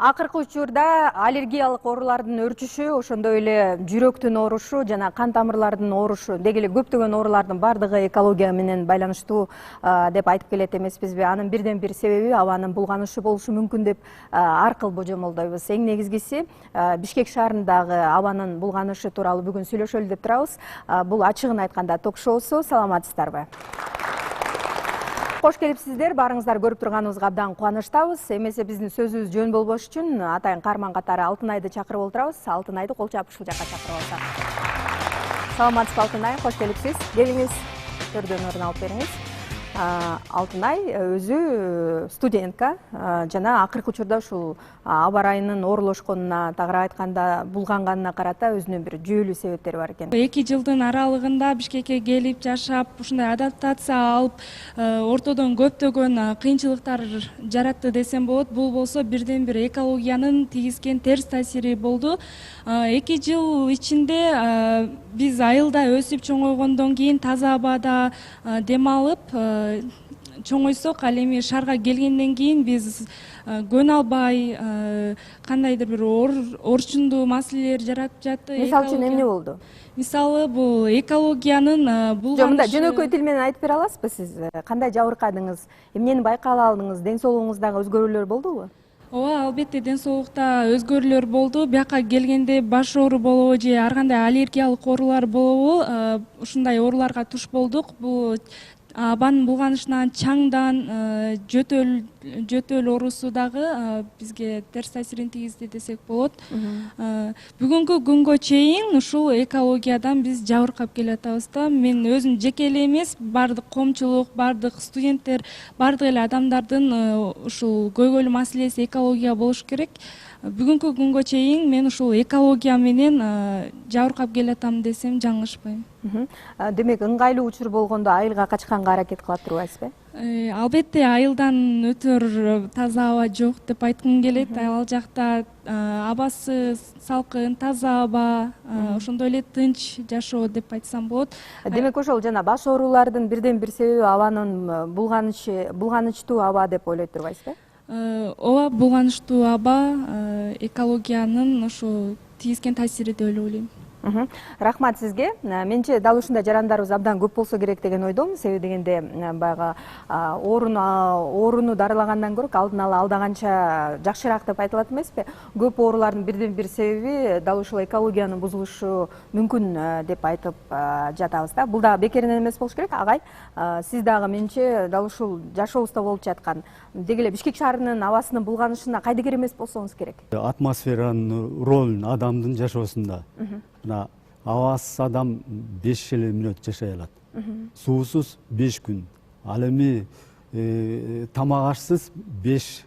Акыркы учурда аллергиялык оорулардын өрчүшү, ошондой эле жүрөктүн оорушу жана кан тамырлардын оорушу деги эле көптөгөн оорулардын бардыгы экология менен байланыштуу деп айтып келет эмеспизби? Анын бирден бир себеби абанын булганышы болушу мүмкүн деп ар кыл божомолдойбуз. Эң негизгиси Бишкек шаарындагы абанын булганышы тууралуу бүгүн сүйлөшөлү деп турабыз. Бул ачыгын айтканда ток-шоусу. Саламатсыздарбы? Кош келипсиздер, баарыңыздар көрүп турганыбызга абдан кубанычтабыз. Эмесе биздин сөзүбүз жөн болбош үчүн атайын каарман катары Алтынайды чакырып отурабыз. Алтынайды кол чапып ушул жакка чакырып алсак. Саламатсызбы Алтынай, кош келипсиз. Келиңиз, төрдөн орун алып бериңиз. Алтынай өзү студентка жана акыркы учурда ушул аба ырайынын оорулошконуна, тагыраак айтканда булганганына карата өзүнүн бир жүйөлүү себептери бар экен. 2 жылдын аралыгында Бишкекке келип жашап, ушундай адаптация алып, ортодон көптөгөн кыйынчылыктар жаратты десем болот. Бул болсо бирден бир экологиянын тийгизген терс таасири болду. 2 жыл ичинде биз айылда өсүп чоңойгондон кийин таза абада дем алып чоңойсок, ал эми шаарга келгенден кийин биз көн албай кандайдыр бир орчундуу маселелер жаратып жатты. Мисалы үчүн эмне болду? Мисалы бул экологиянын булганышы. Мындай жөнөкөй тил менен айтып бере аласызбы сиз? Кандай жабыркадыңыз? Эмнени байкап алдыңыз? Ден соолугуңуздагы өзгөрүүлөр болдубу? Ооба, албетте ден соолукта өзгөрүүлөр болду. Бияка келгенде баш оору болобу же ар кандай аллергиялык оорулар болобу, ушундай ооруларга туш болдук. Бул абанын булганышынан, чаңдан, жөтөл оорусу дагы бизге терс таасирин тийгизди десек болот. Бүгүнкү күнгө чейин ушул экологиядан биз жабыркап келатабыз да. Мен өзүм жеке эле эмес, бардык коомчулук, бардык студенттер, бардык эле адамдардын ушул көйгөйлүү маселеси экология болуш керек. Бүгүнкү күнгө чейин мен ушул экология менен жабыркап келатам десем жаңылышпайм. Демек, ыңгайлуу учур болгондо айылга качканга аракет кылат турбайсызбы? Албетте айылдан өтөр таза аба жок деп айткым келет. Ал жакта абасы салкын, таза аба, ошондой эле тынч жашоо деп айтсам болот. Демек, ошол жана баш оорулардын бирден бир себеби абанын булганычтуу аба деп ойлойт турбайсызбы? Ооба, булганычтуу аба экологиянын ошо тийгизген таасири деп эле ойлойм. Рахмат сизге. Менче дал ушундай жарандарыбыз абдан көп болсо керек деген ойдомун. Себеби дегенде баягы ооруну дарылагандан көрө алдын ала алдаганча жакшыраак деп айтылат эмеспи? Көп оорулардын бирден бир себеби дал ушул экологиянын бузулушу мүмкүн деп айтып жатабыз да. Бул дагы бекеринен эмес болуш керек. Агай, сиз дагы менче дал ушул жашообузда болуп жаткан деги эле Бишкек шаарынын абасынын булганышына кайдыгер эмес болсоңуз керек. Атмосферанын ролун адамдын жашоосунда. Абасыз адам 5 мүнөт жашай алат. Суусуз 5 күн. Ал эми тамак ашсыз 5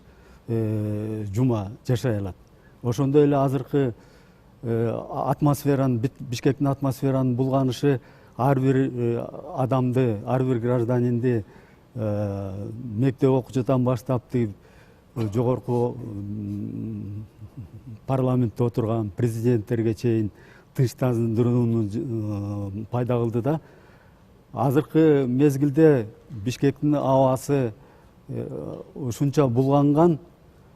жума жашай алат. Ошондой эле азыркы атмосферанын, Бишкектин атмосферанын булганышы ар бир адамды, ар бир гражданинди мектеп окуучудан баштап жогорку парламентте отурган президенттерге чейин тынчтандырууну пайда кылды да. Азыркы мезгилде Бишкектин абасы ушунча булганган,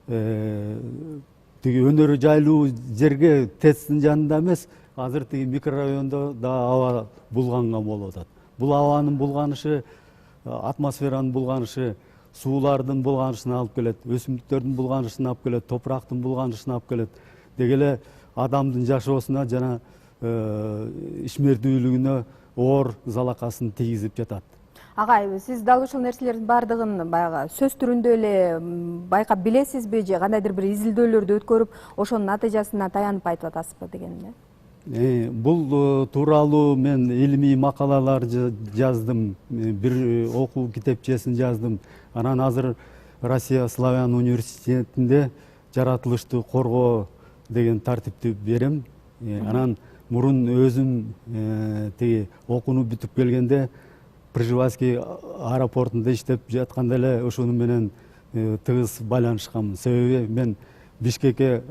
тиги өнөрү жайлуу жерге ТЭЦтин жанында эмес, азыр тиги микрорайондо да аба булганган болуп атат. Бул абанын булганышы, атмосферанын булганышы суулардын булганышына алып келет, өсүмдүктөрдүн булганышына алып келет, топурактын булганышына алып келет. Деги эле адамдын жашоосуна жана ишмердүүлүгүнө оор залакасын тийгизип жатат. Агай, сиз дал ушул нерселердин бардыгын баягы сөз түрүндө эле байкап билесизби же кандайдыр бир изилдөөлөрдү өткөрүп, ошонун натыйжасына таянып айтып атасызбы дегенде? Бул тууралуу мен илимий макалалар жаздым, бир окуу китепчесин жаздым. Анан азыр Россия Славян университетинде жаратылышты коргоо деген тартипти берем. Анан мурун өзүм тиги окууну бүтүп келгенде Пржевальский аэропортунда иштеп жатканда эле ошону менен тыгыз байланышканмын. Себеби мен Бишкекке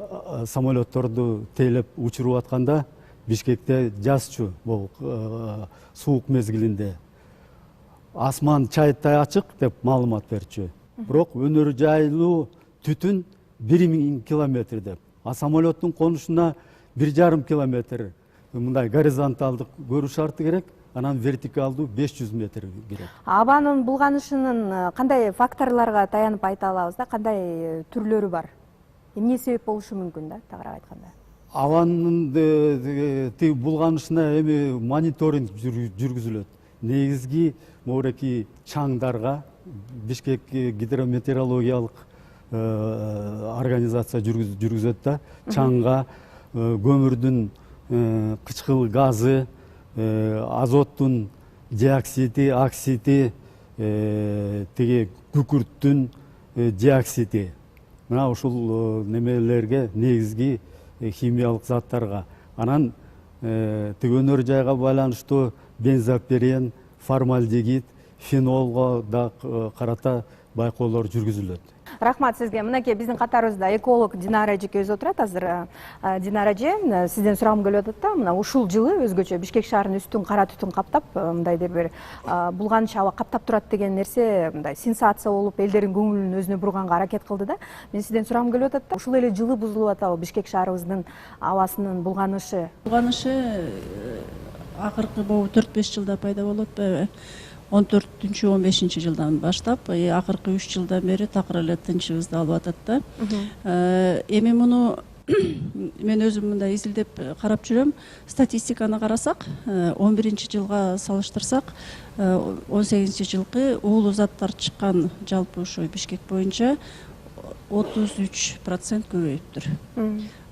самолетторду тейлеп учуруп атканда Бишкекте жазчу, бул суук мезгилинде. Асман чайыттай ачык деп маалымат берчү. Бирок өнөр жайлуу түтүн 1000 километр деп. А самолеттің қонышына 1,5 километр мындай горизонталдық көрүү шарты керек, анан вертикалдуу 500 метр керек. Абанын булганышынын кандай факторлорго таянып айта алабыз да, кандай түрлөрү бар? Эмне себеп болушу мүмкүн да, тагыраак айтканда? Абанын булганышына эми мониторинг жүргүзүлөт. Негизги моореки чаңдарга Бишкек гидрометеорологиялык организация жүргүзөт да, чаңга көмүрдүн кычкыл газы, азоттун диоксиди, оксиди, тиги күкүрттүн диоксиди. Мына ушул немелерге негизги химиялык заттарга. Анан өнөр жайга байланыштуу бензопирен, формальдегид, фенолго да карата байкоолор жүргүзүлөт. Рахмат сизге. Мынакей биздин катарыбызда эколог Динара эжекебиз отурат азыр. Динара эже, сизден сурагым келип атат да, мына ушул жылы өзгөчө Бишкек шаарынын үстүн кара түтүн каптап, мындай бир булганыч аба каптап турат деген нерсе мындай сенсация болуп, элдердин көңүлүн өзүнө бурганга аракет кылды да. Мен сизден сурагым келип атат да, ушул эле жылы бузулуп атабы Бишкек шаарыбыздын абасынын булганышы? Булганышы акыркы 4-5 жылда пайда болот. 14-15 жылдан баштап, акыркы 3 жылдан бери такыр эле тынчыбызды алып атат да. Эми муну мен өзүм мындай изилдеп карап жүрөм. Статистиканы карасак, 11-жылга салыштырсак, 18-жылкы уулуу заттар чыккан жалпы ошо Бишкек боюнча 33% көбөйүптүр.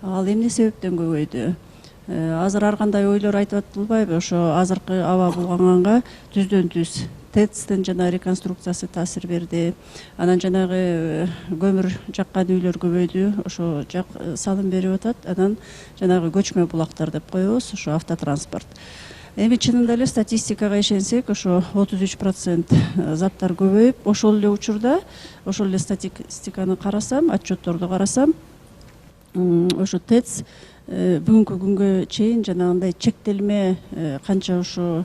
Ал эмне себептен көбөйдү? Азыр ар кандай ойлор айтып атылбайбы? Ошо азыркы аба булганганга түздөн-түз ТЭЦтин жана реконструкциясы таасир берди. Анан жанагы көмүр жаккан үйлөр көбөйдү. Ошо жак салым берип атат. Анан жанагы көчмө булактар деп коебуз, ошо автотранспорт. Эми чынында эле статистикага ишенсек, ошо 33% заттар көбөйүп, ошол эле учурда, ошол эле статистиканы карасам, отчетторду карасам, ошо ТЭЦ бүгүнкү күнгө чейин жанагындай чектелме канча ошо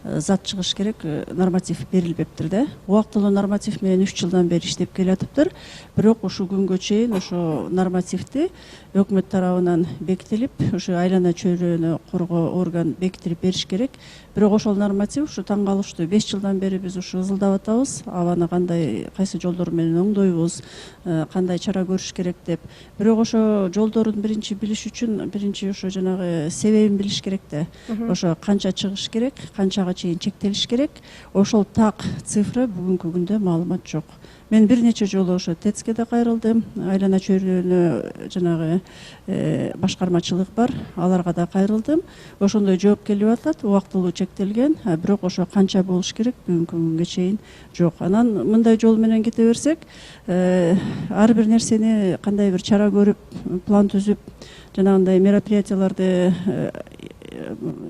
зат чыгыш керек норматив берилбептир да. Убактылуу норматив менен 3 жылдан бери иштеп келатыптыр. Бирок ушул күнгө чейин ошо нормативди өкмөт тарабынан бекитилип, ошо айлана чөйрөнү коргоо орган бекитип бериш керек. Бирок ошол норматив ушу таң калыштуу. 5 жылдан бери биз ушу ызылдап атабыз. Абаны кандай, кайсы жолдор менен оңдойбуз, кандай чара көрүш керек деп. Бирок ошо жолдорун биринчи билиш үчүн биринчи ошо жанагы себебин билиш керек да. Ошо канча чыгыш керек, канчага чейин чектелиш керек. Ошол так цифра бүгүнкү күндө маалымат жок. Мен бир нече жолу ошо ТЭЦке да кайрылдым. Айлана чөйрөнү жанагы башкармачылык бар, аларга да кайрылдым. Ошондой жооп келип атат, убактылуу чектелген, бирок ошо канча болуш керек бүгүнкү күнгө чейин жок. Анан мындай жол менен кете берсек, ар бир нерсени кандай бир чара көрүп, план түзүп, жанагындай мероприятияларды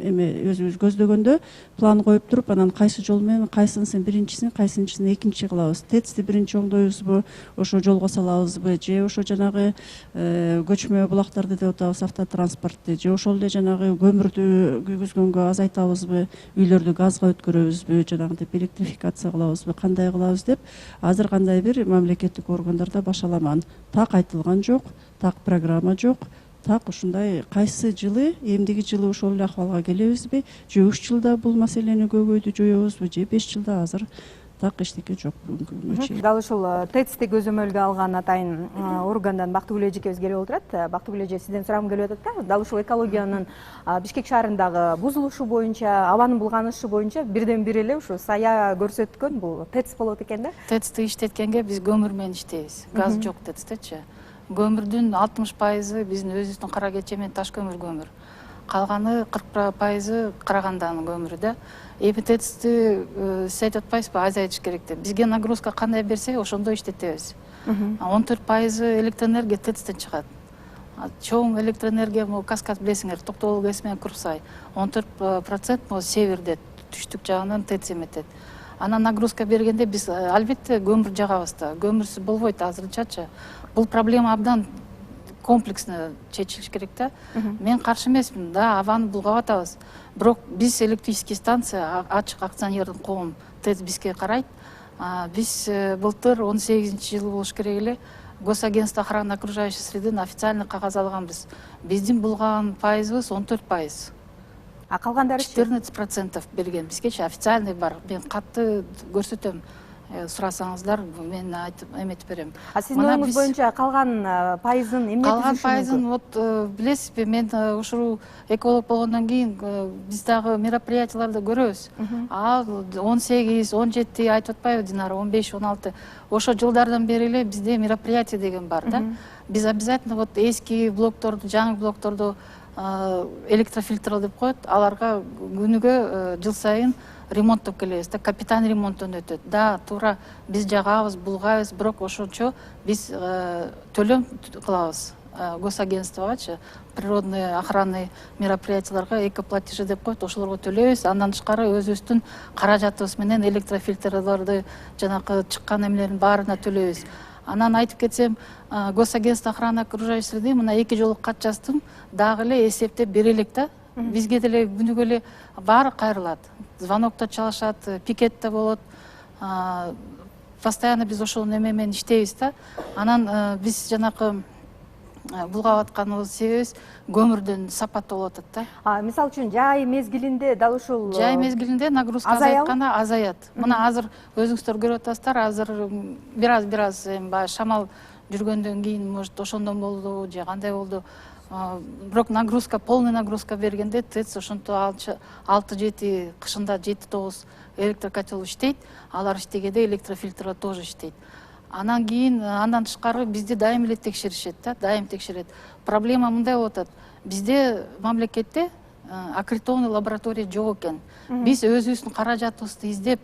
эме өзүбүз көздөгөндө план коюп туруп, анан кайсы жол менен кайсынысын биринчисин, кайсынысын экинчи кылабыз. ТЭЦти биринчи оңдойбузбу, ошо жолго салабызбы, же ошо жанагы көчмө булактарды деп атабыз, автотранспортты, же ошол эле жанагы көмүрдү күйгүзгөнгө азайтабызбы, үйлөрдү газга өткөрөбүзбү, жанагынтип электрификация кылабызбы, кандай кылабыз деп азыр кандай бир мамлекеттик органдарда башаламан. Так айтылган жок, так программа жок. Так ушундай кайсы жылы, эмдиги жылы ошол эле акыбалга келебизби, же 3 жылда бул маселени көбөйдү жоёбузбу, же 5 жылда азыр так эчтеке жок бүгүнкү күнгө чейин. Дал ушул ТЭЦти көзөмөлгө алган атайын органдан Бактыгүл эжекебиз келип отурат. Бактыгүл эже, сизден сурагым келип атат да. Дал ушул экологиянын Бишкек шаарындагы бузулушу боюнча, абанын булганышы боюнча бирден бир эле ушу сая көрсөткөн бул ТЭЦ болот экен да. ТЭЦти иштеткенге биз көмүр менен иштейбиз. Газ жок ТЭЦтечи. Көмүрдүн 60% биздин өзүбүздүн кара кече менен таш көмүр. Калганы 40% Караганданын көмүрү да. Эми ТЭЦти сиз айтып атпайсызбы, азайтыш керек деп. Бизге нагрузка кандай берсе, ошондой иштетебиз. 14% электроэнергия ТЭЦтен чыгат. Чоң электроэнергия могу Каскад билесиңер, Токтогул ГЭС менен Курсай. 14% могу северде, түштүк жагынан ТЭЦ эметет. Анан нагрузка бергенде биз албетте көмүр жагабыз да. Көмүрсүз болбойт азырынчачы. Бул проблема абдан комплексно чечилиш керек да. Мен каршы эмесмин да, абаны булгап атабыз. Бирок биз электрический станция ачык акционердин коом ТЭЦ бизге карайт. Биз былтыр 18-жыл болуш керек эле Госагентство охраны окружающей средын официально кагаз алганбыз. Биздин булган пайызыбыз 14%. А калгандарычы? 14% берген. Бизгечи официальный бар. Мен катты көрсөтөм. Сурасаңыздар, мен айтып эметип берем. А сиздин оюңуз боюнча калган пайызын эмне Калган түзүшү пайызын мүмкүн? вот билесизби, мен ушул эколог болгондон кийин биз дагы мероприятияларды көрөбүз. Ал 18, 17 айтып атпайбы Динара, 15, 16. Ошо жылдардан бери эле бизде мероприятие деген бар да. Биз обязательно вот эски блокторду, жаңы блокторду электрофильтрлоо деп коет. Аларга күнүгө жыл сайын ремонттоп келебиз да, капитан ремонттон өтөт. Да, туура биз жагабыз, булгайбыз, бирок ошончо биз төлөм кылабыз. Госагентствогачы природный охранный мероприятияларга экоплатежи деп коет, ошолорго төлөйбүз. Андан тышкары өзүбүздүн каражатыбыз менен электрофильтрларды жанакы чыккан эмелердин баарына төлөйбүз. Анан айтып кетсем, Госагентство охраны окружающей среды мына 2 жолу кат жаздым, дагы эле эсептеп бере элек да. Бизге деле күнүгө эле баары кайрылат. Звонокто чалышат, пикетте болот. Постоянно биз ошол неме менен иштейбиз да. Анан биз жанакы булгап атканыбыз себебибиз көмүрдүн сапаты болуп атат да. Мисалы үчүн жай мезгилинде дал ушул Жай мезгилинде нагрузка азайтканда азаят. Мына азыр өзүңүздөр көрүп атасыздар, азыр бир аз баягы шамал жүргөндөн кийин, может, ошондон болду же кандай болду. Бирок нагрузка, полный нагрузка бергенде ТЭЦ ошонто 6-7, кышында 7-9 электрокотел иштейт. Алар иштегенде электрофильтрлар тоже иштейт. Анан кийин, андан тышкары бизде дайым эле текшеришет да, дайым текшерет. Проблема мындай болуп атат. Бизде мамлекетте аккредитованный лаборатория жок экен. Биз өзүбүздүн каражатыбызды издеп,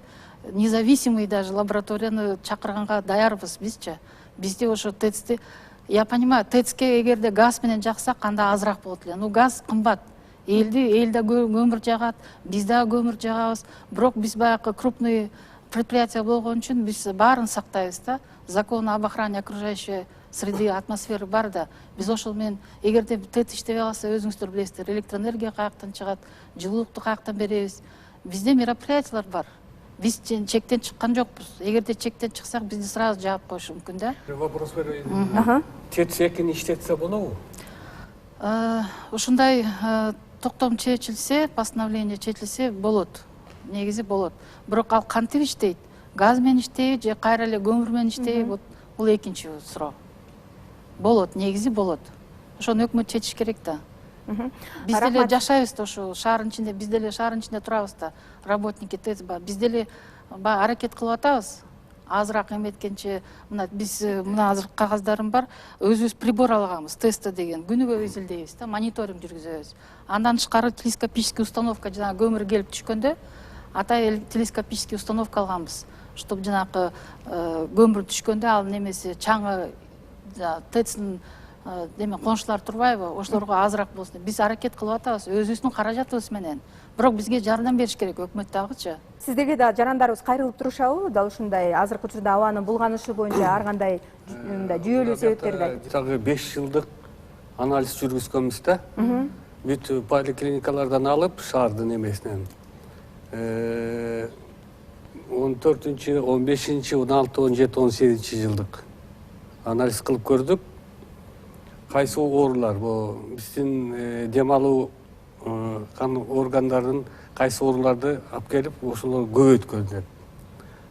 независимый даже лабораторияны чакырганга даярбыз бизчи. Бизде ошо ТЭЦти, я понимаю, ТЭЦке эгерде газ менен жаксак анда азыраак болот эле. Ну газ кымбат. Эл да көмүр жагат, биз да көмүр жагабыз. Бирок биз баягы крупный предприятие болгон үчүн биз баарын сактайбыз да. Закон об охране окружающей среды, атмосферы бар да. Биз ошол менен эгерде ТЭЦ иштебей калса, өзүңүздөр билесиздер, электроэнергия каяктан чыгат, жылуулукту каяктан беребиз. Бизде мероприятиялар бар. Биз чектен чыккан жокпуз. Эгерде чектен чыксак, бизди сразу жаап коюш мүмкүн да. Вопрос берейин. ТЭЦ эркин иштетсе болобу? Ушундай токтом чечилсе, постановление чечилсе болот. Негизи болот. Бирок ал кантип иштейт? Газ менен иштейби же кайра эле көмүр менен иштейби? Вот бул экинчи суроо. Болот, негизи болот. Ошону өкмөт чечиш керек да. Биз деле жашайбыз да ошо шаардын ичинде, биз деле шаардын ичинде турабыз да. Работники ТЭЦ бар. Биз деле аракет кылып атабыз. Азыраак эметкенче, мына биз азыр кагаздарым бар, өзүбүз прибор алганбыз, теста деген. Күнүгө изилдейбиз да, мониторинг жүргүзөбүз. Андан тышкары телескопический установка, жана көмүр келип түшкөндө, атай телескопический установка алганбыз. Чтобы жанакы көмүр түшкөндө ал немеси чаңы ТЭЦтин деме коншулар турбайбы, ошолорго азыраак болсун. Биз аракет кылып атабыз өзүбүздүн каражатыбыз менен. Бирок бизге жардам бериш керек өкмөт дагычы. Сиздерге да жарандарыбыз кайрылып турушабы? Дал ушундай азыркы учурда абанын булганышы боюнча ар кандай жүйөлүү себептерди айтып. Дагы 5 жылдык анализ жүргүзгөнбүз да. Бүт поликлиникалардан алып шаардын эмесинен 14-15, 16, 17, 18 жылдык анализ кылып көрдүк. Кайсы оорулар, биздин дем алуу кан органдарын кайсы ооруларды алып келип, ошолор көбөйткөн деп.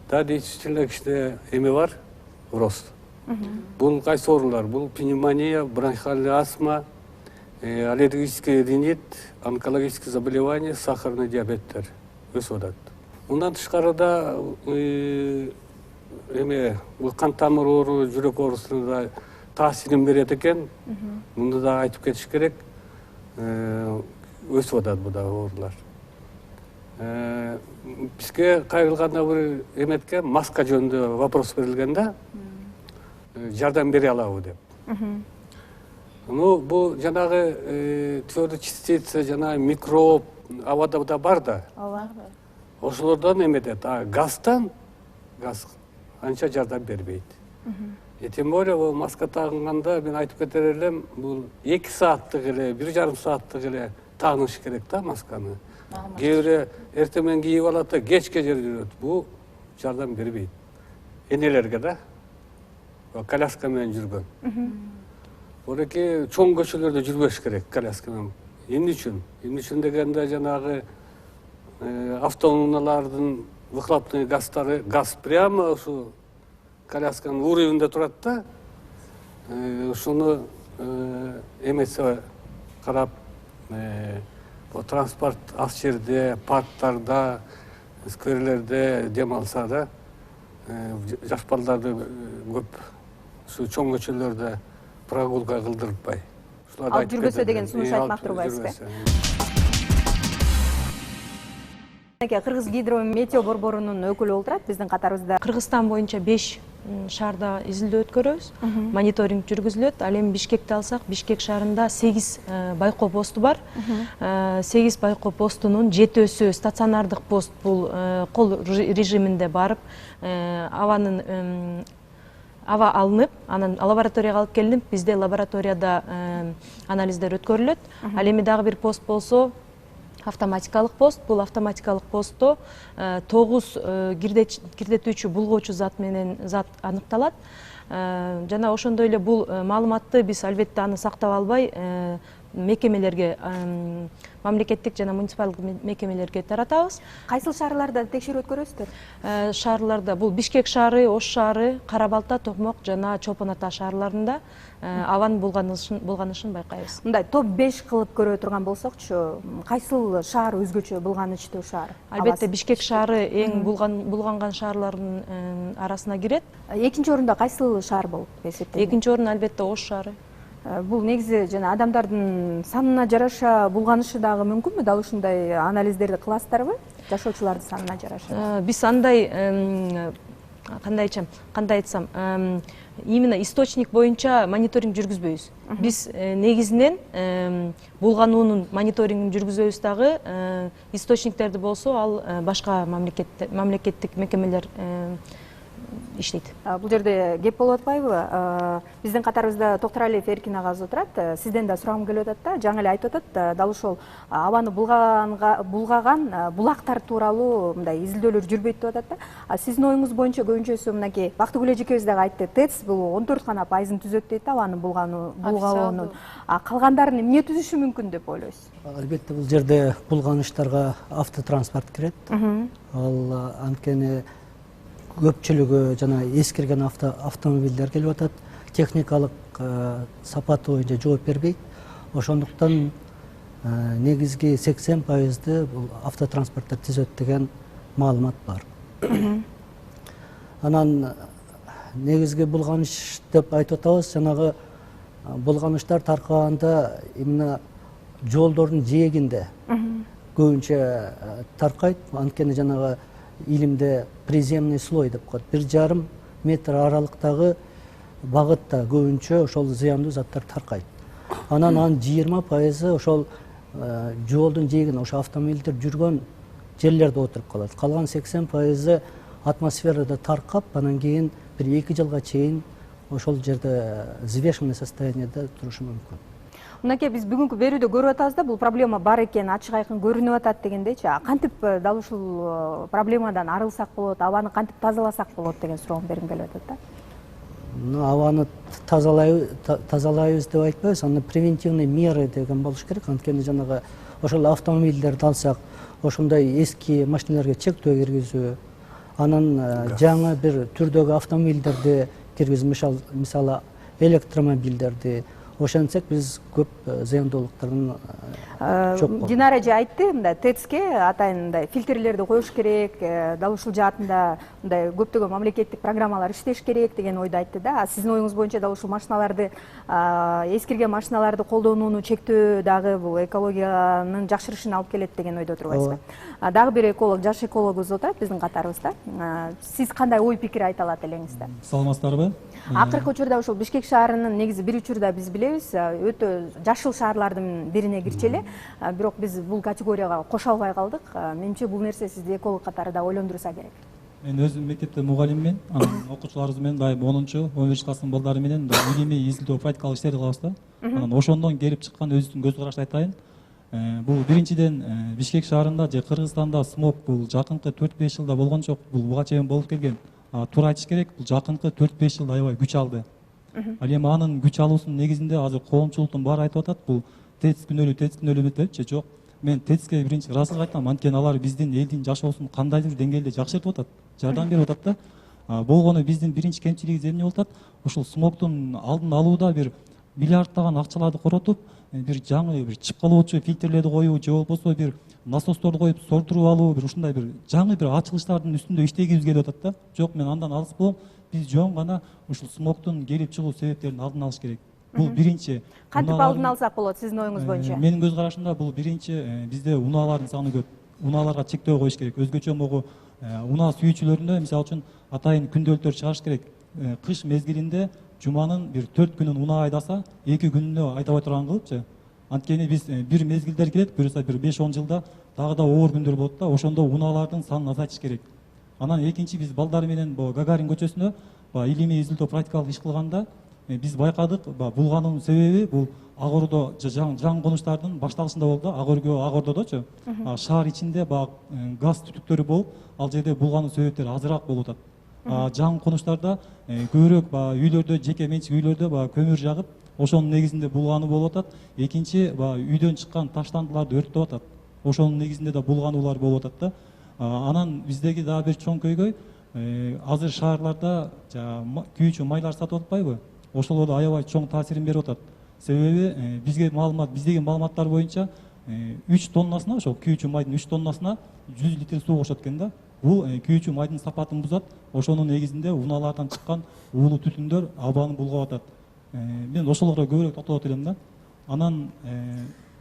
Да, действительно кичине эме бар, рост. Бул кайсы оорулар? Бул пневмония, бронхиальная астма, аллергический ринит, онкологические заболевания, сахарный диабеттер өсүп атат. Мындан тышкары да эме кан тамыр оору, жүрөк оорусуна да таасирин берет экен. Муну да айтып кетиш керек. Өсүп атат бу да оорулар. Бизге кайрылганда бир эметке маска жөнүндө вопрос берилген да. Жардам бере алабы деп. Ну, бул жанагы твердый частица, жана микроб абада да бар да. Ошолордон эметет. Газдан газ анча жардам бербейт. Тем более бул маска тагынганда мен айтып кетер элем, бул 2 сааттык эле, 1,5 сааттык эле тагыныш керек да масканы. Кээ бирөө эртең менен кийип алат да кечке жүрөт. Бул жардам бербейт. Энелерге да. коляска менен жүргөн. Ореке чоң көчөлөрдө жүрбөш керек коляска менен. Эмне үчүн дегенде жанагы автоунаалардын выхлопный газдары, газ прямо ушу колясканын уровенде турат да, ушуну эмесе карап, транспорт аз жерде, парктарда, скверлерде дем алса да, жаш балдарды көп ушу чоң көчөлөрдө прогулка кылдыртпай. Ал жүрбөсө деген сунуш айтмак турбайсызбы? Кыргыз гидрометео борборунун өкүлү олтурат биздин катарыбызда. Кыргызстан боюнча 5 шаарда изилдөө өткөрөбүз, мониторинг жүргүзүлөт. Ал эми Бишкекти алсак, Бишкек шаарында 8 байкоо посту бар. 8 байкоо постунун 7-өсү стационардык пост, бул кол режиминде барып, аба алынып, анан лабораторияга алып келинип, бизде лабораторияда анализдер өткөрүлөт. Ал эми дагы бир пост болсо, автоматикалык пост. Бул автоматикалык постто 9 кирдетүүчү булгоочу зат аныкталат. Жана ошондой эле бул маалыматты биз албетте аны сактап албай мекемелерге, мамлекеттик жана муниципалдык мекемелерге таратабыз. Кайсыл шаарларда текшерүү өткөрөсүздөр? Шаарларда бул Бишкек шаары, Ош шаары, Кара Балта, Токмок жана Чолпон Ата шаарларында абанын булганышын байкайбыз. Мындай топ 5 кылып көрө турган болсокчу, кайсыл шаар өзгөчө булганычтуу шаар? Албетте Бишкек шаары эң булганган шаарлардын арасына кирет. Экинчи орунда кайсыл шаар болуп эсептелет? Экинчи орун албетте Ош шаары. Бул негизи жана адамдардын санына жараша булганышы дагы мүмкүнбү? Дал ушундай анализдерди кыласыздарбы? Жашоочулардын санына жараша. Биз андай кандай айтсам, именно источник боюнча мониторинг жүргүзбөйбүз. Биз негизинен булгануунун мониторингин жүргүзөбүз дагы, источниктерди болсо ал башка мамлекеттик мекемелер иштейт. Бул жерде кеп болуп атпайбы? Биздин катарыбызда Токтуралиев Эркин агабыз отурат. Сизден да сурагым келип атат да, жаңы эле айтып атат, дал ошол абаны булгаган булактар тууралуу мындай изилдөөлөр жүрбөйт деп атат да. Сиздин оюңуз боюнча көбүнчөсү мынакей Бактыгүл эжекебиз дагы айтты, ТЭЦ бул 14 пайызын түзөт дейт да, абаны булгаоонун. Калгандарын эмне түзүшү мүмкүн деп ойлойсуз? Албетте бул жерде булганычтарга автотранспорт кирет. Ал анткени көпчүлүгү жана эскирген автомобилдер келип атат, техникалык сапаты боюнча жооп бербейт. Ошондуктан негизги 80%ды бул автотранспорттор түзөт деген маалымат бар. Анан негизги булганыч деп айтып атабыз, жанагы булганычтар таркаганда именно жолдордун жээгинде көбүнчө таркайт. Анткени жанагы илимде приземный слой деп коет. 1,5 метр аралыктагы багытта көбүнчө ошол зыяндуу заттар таркайт. Анан 20% ошол жолдун жээгинде, ошо автомобилдер жүргөн жерлерде отуруп калат. Калган 80% атмосферада таркап, анан кийин бир 2 жылга чейин ошол жерде взвешенный состояниеде турушу мүмкүн. Мынакей биз бүгүнкү берүүдө көрүп атабыз да, бул проблема бар экени ачык айкын көрүнүп атат дегендейчи. Кантип дал ушул проблемадан арылсак болот, абаны кантип тазаласак болот деген суроом бергим келип атат да. Абаны тазалайбыз деп айтпайбыз, аны превентивный меры деген болуш керек. Анткени жанагы ошол автомобилдерди алсак, ошондой эски машиналарга чектөө киргизүү, анан жаңы бир түрдөгү автомобилдерди киргизүү, мисалы электромобилдерди. Ошентсек биз көп зыяндуулуктардан жок болот. Динара эже айтты, мындай ТЭЦке атайын мындай фильтрлерди коюш керек, дал ушул жаатында мындай көптөгөн мамлекеттик программалар иштеш керек деген ойду айтты да. Сиздин оюңуз боюнча дал ушул машиналарды, эскирген машиналарды колдонууну чектөө дагы бул экологиянын жакшырышына алып келет деген ойдо турбайсызбы? Дагы бир эколог, жаш экологубуз отурат биздин катарыбызда. Сиз кандай ой пикир айта алат элеңиз да? Саламатсыздарбы? Акыркы учурда ошол Бишкек шаарынын негизи бир учурда биз билебиз, өтө жашыл шаарлардын бирине кирчү эле. Бирок биз бул категорияга кошо албай калдык. Менимче бул нерсе сизди эколог катары да ойлондурса керек. Мен өзүм мектепте мугалиммин, анан окуучуларыбыз менен дайым 10-11 класстын балдары менен илимий изилдөө практикалык иштерди кылабыз да. Анан ошондон келип чыккан өзүмдүн көз карашты айтайын. Бул биринчиден Бишкек шаарында же Кыргызстанда смог бул жакынкы 4-5 жылда болгон жок, бул буга чейин болуп келген. туура айтыш керек, бул жакынкы 4-5 жылда аябай күч алды. Ал эми анын күч алуусунун негизинде азыр коомчулуктун баары айтып атат, бул ТЭЦ күнөөлүү депчи. Жок, мен ТЭЦке биринчи ыраазычылык айтам, анткени алар биздин элдин жашоосун кандайдыр деңгээлде жакшыртып атат, жардам берип атат да. Болгону биздин биринчи кемчилигибиз эмне болуп атат? Ушул смогтун алдын алууда бир миллиарддаган акчаларды коротуп, бир жаңы бир чыпкалоочу фильтрлерди коюу же болбосо бир насосторду коюп сордуруп алуу, бир ушундай бир жаңы бир ачылыштардын үстүндө иштегибиз келип атат да. Жок, мен андан алыс болом. Биз жөн гана ушул смогтун келип чыгуу себептерин алдын алыш керек. Бул биринчи. Кантип алдын алсак болот сиздин оюңуз боюнча? Менин көз карашымда бул биринчи, бизде унаалардын саны көп. Унааларга чектөө коюш керек. Өзгөчө могу унаа сүйүүчүлөрүнө мисалы үчүн атайын күндөөлүктөр чыгарыш керек. Кыш мезгилинде жуманын бир 4 күнүн унаа айдаса, 2 күнүнө айдабай турган кылыпчы. Анткени биз бир мезгилдер келет, буюрса бир 5-10 жылда дагы да оор күндөр болот да, ошондо унаалардын санын азайтыш керек. Анан экинчи, биз балдар менен Гагарин көчөсүнө илимий изилдөө практикалык иш кылганда биз байкадык, булганын себеби бул ак ордо жаңы конуштардын башталышында болду да, ак ордодочу. Шаар ичинде газ түтүктөрү болуп, ал жерде булганын себептери азыраак болуп атат. Жаңы конуштарда көбүрөөк үйлөрдө, жеке менчик үйлөрдө көмүр жагып, ошонун негизинде булганы болуп атат. Экинчи, үйдөн чыккан таштандыларды өрттөп атат. Ошонун негизинде да булгануулар болуп атат да. Анан биздеги дагы бир чоң көйгөй, азыр шаарларда күйүүчү майлар сатып атпайбы? Ошолор да аябай чоң таасирин берип атат. Себеби биздеги маалыматтар боюнча 3 тоннасына, ошол күйүүчү майдын 3 тоннасына 100 литр суу кошот экен да. Бул күйүүчү майдын сапатын бузат. Ошонун негизинде унаалардан чыккан уулуу түтүндөр абаны булгап атат. Мен ошолорго көбүрөөк токтолот элем да. Анан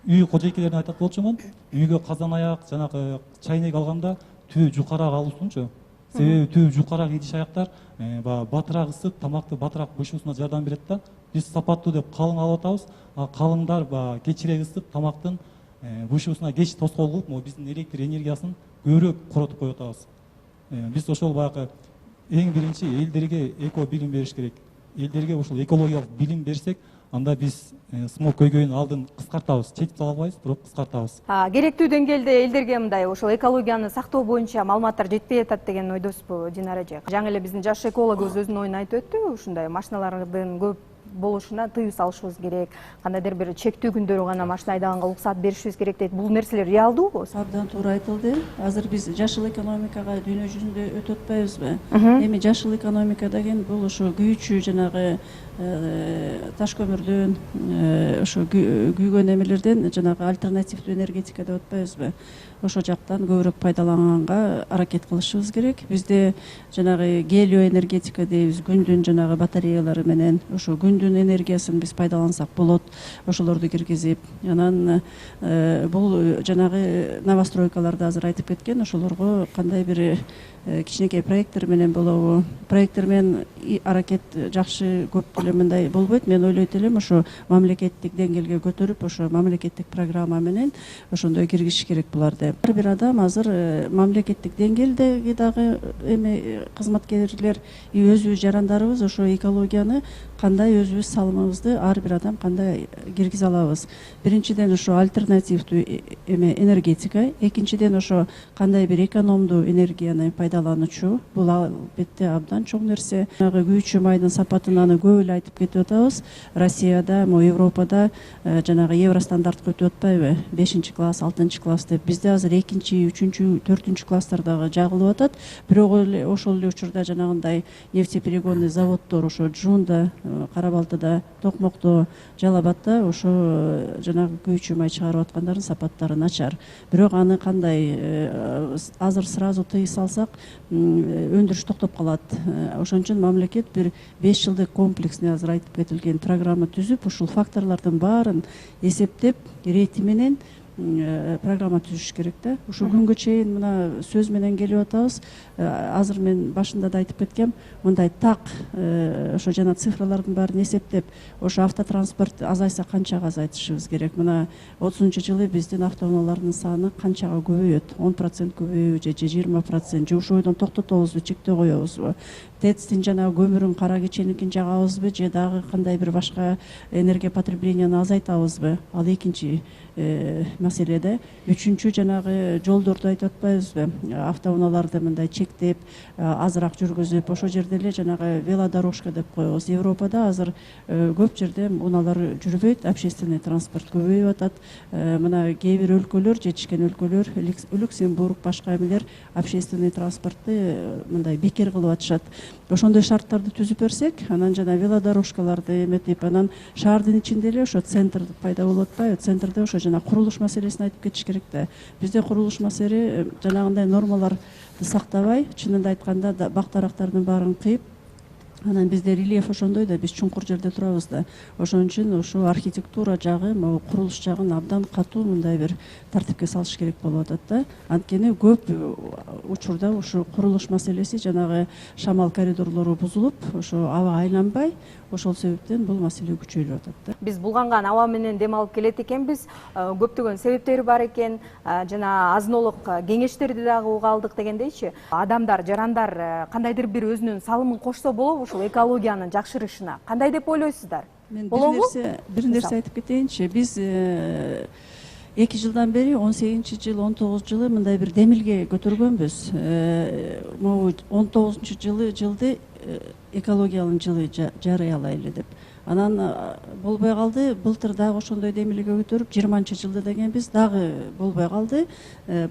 үй кожойкелерине айтат болчумун, үйгө казан аяк, жанагы чайнек алганда түбү жукараак алуусунчу. Себеби түбү жукараак идиш аяктар батыраак ысыт, тамакты батыраак бышуусуна жардам берет да. Биз сапаттуу деп калың алып атабыз, калыңдар кечирээк ысып, тамактын бышуусуна кеч тоскоол кылып, биздин электр энергиясын көбүрөөк коротуп коюп атабыз. Биз ошол баягы эң биринчи элдерге эко билим бериш керек. Элдерге ушул экологиялык билим берсек, анда биз смог көйгөйүнүн алдын кыскартабыз. Чечип сала албайбыз, бирок кыскартабыз. Керектүү деңгээлде элдерге мындай ошол экологияны сактоо боюнча маалыматтар жетпей атат деген ойдосузбу, Динара эже? Жаңы эле биздин жаш экологубуз өзүнүн оюн айтып өттү. Ушундай машиналардын көп болушуна тыюу салышыбыз керек, кандайдыр бир чектүү күндөрү гана машина айдаганга уруксат беришибиз керек дейт. Бул нерселер реалдуубу? Абдан туура айтылды. Азыр биз жашыл экономикага дүйнө жүзүндө өтүп атпайбызбы? Эми жашыл экономика деген бул ошо күйүүчү жанагы таш көмүрдөн, ошо күйгөн эмелерден жанагы альтернативдүү энергетика деп атпайбызбы? Ошо жактан көбүрөөк пайдаланганга аракет кылышыбыз керек. Бизде жанагы гелиоэнергетика дейбиз, күндүн жанагы батареялары менен ошо күндүн энергиясын биз пайдалансак болот, ошолорду киргизип. Анан бул жанагы новостройкаларды азыр айтып кеткен, ошолорго кандай бир кичинекей проекттер менен болобу? Проекттер менен аракет жакшы көп деле мындай болбойт. Мен ойлойт элем, ошо мамлекеттик деңгээлге көтөрүп, ошо мамлекеттик программа менен ошондой киргизиш керек буларды. Ар бир адам азыр мамлекеттик деңгээлдеги дагы эми кызматкерлер, өзүбүз жарандарыбыз ошо экологияны кандай өзүбүз салымыбызды ар бир адам кандай киргизе алабыз? Биринчиден ошо альтернативдүү энергетика, экинчиден ошо кандай бир экономдуу энергияны пайдалануучу. Бул албетте абдан чоң нерсе. Күйүүчү майдын сапатын аны көп эле айтып кетип атабыз. Россияда, Европада жанагы евро стандартка өтүп атпайбы? 5-класс, 6-класс деп. Бизде азыр 2-, 3-, 4 класстардагы жагылып атат. Бирок ошол эле учурда жанагындай нефтеперегонный заводдор ошо Джунда, Кара-Балтада, Токмокто, Жалал-Абадта ошо жанагы күйүүчү май чыгарып аткандардын сапаттары начар. Бирок аны кандай азыр сразу тыйып салсак, өндүрүш токтоп калат. Ошон үчүн мамлекет бир 5 жылдык комплексный азыр айтып кетилген программа түзүп, ушул факторлордун баарын эсептеп, рети менен программа түзүш керек да. Ушул күнгө чейин мына сөз менен келип атабыз. Азыр мен башында да айтып кеткем, мындай так ошо жана цифралардын баарын эсептеп, ошо автотранспорт азайса канчага азайтышыбыз керек? Мына 30-жылы биздин автоунаалардын саны канчага көбөйөт? 10% көбөйөбү же 20%? Же ошол бойдон токтотобузбу, чектөө коебузбу? ТЭЦтин жана көмүрүн кара кеченикин жагабызбы же дагы кандай бир башка энергия потреблениени азайтабызбы? Ал экинчи маселеде. Үчүнчү жанагы жолдорду айтып атпайбызбы, автоунааларды мындай чектеп азыраак жүргүзүп, ошол жерде эле жанагы велодорожка деп коебуз. Европада азыр көп жерде унаалар жүрбөйт, общественный транспорт көбөйүп атат. Мына кээ бир өлкөлөр, жетишкен өлкөлөр, Люксембург, башка эмелер общественный транспортты мындай бекер кылып атышат. Ошондой шарттарды түзүп берсек, анан жана велодорожкаларды эметип, анан шаардын ичинде эле ошо центр пайда болуп атпайбы? Центрде ошо жана курулуш маселесин айтып кетиш керек да. Бизде курулуш маселе жанагындай нормаларды сактабай, чынында айтканда бак-дарактардын баарын кыйып, анан бизде рельеф ошондой да, биз чуңкур жерде турабыз да. Ошон үчүн ошо архитектура жагы, могу курулуш жагын абдан катуу мындай бир тартипке салыш керек болуп атат да. Анткени көп учурда ошо курулуш маселеси жанагы шамал коридорлору бузулуп, ошо аба айланбай, ошол себептен бул маселе күчөйүп атат да. Биз булганган аба менен дем алып келет экенбиз. Көптөгөн себептери бар экен, жана азынолук кеңештерди дагы уга алдык дегендейчи. Адамдар, жарандар кандайдыр бир өзүнүн салымын кошсо болобу ушул экологиянын жакшырышына? Кандай деп ойлойсуздар? Мен бир нерсе айтып кетейинчи. Биз 2 жылдан бери 18-жыл, 19 жылы мындай бир демилге көтөргөнбүз. Могу 19 жылды экологиялык жылы жарыялайлы деп. Анан болбой калды, былтыр дагы ошондой демилге көтөрүп 20-жылды дегенбиз, дагы болбой калды,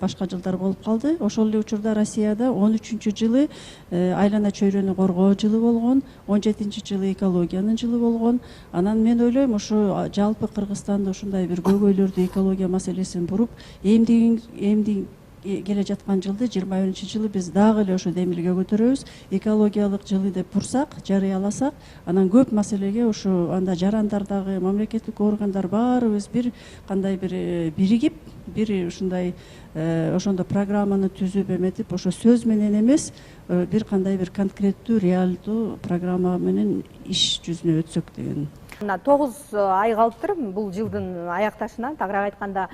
башка жылдар болуп калды. Ошол эле учурда Россияда 13-жылы айлана чөйрөнү коргоо жылы болгон, 17-жылы экологиянын жылы болгон. Анан мен ойлойм, ошо жалпы Кыргызстанда ушундай бир көйгөйлөрдү, экология маселесин буруп, эмди келе жаткан жылды 21-жылы биз дагы эле ошо демилге көтөрөбүз. Экологиялык жылы деп бурсак, жарыяласак, анан көп маселеге ошо анда жарандардагы, мамлекеттик органдар баарыбыз бир кандай бир биригип, бир ушундай ошондо программаны түзүп эметип, ошо сөз менен эмес, бир кандай бир конкреттүү, реалдуу программа менен иш жүзүнө өтсөк деген. 9 ай калыптыр бул жылдын аякташына, тагыраак айтканда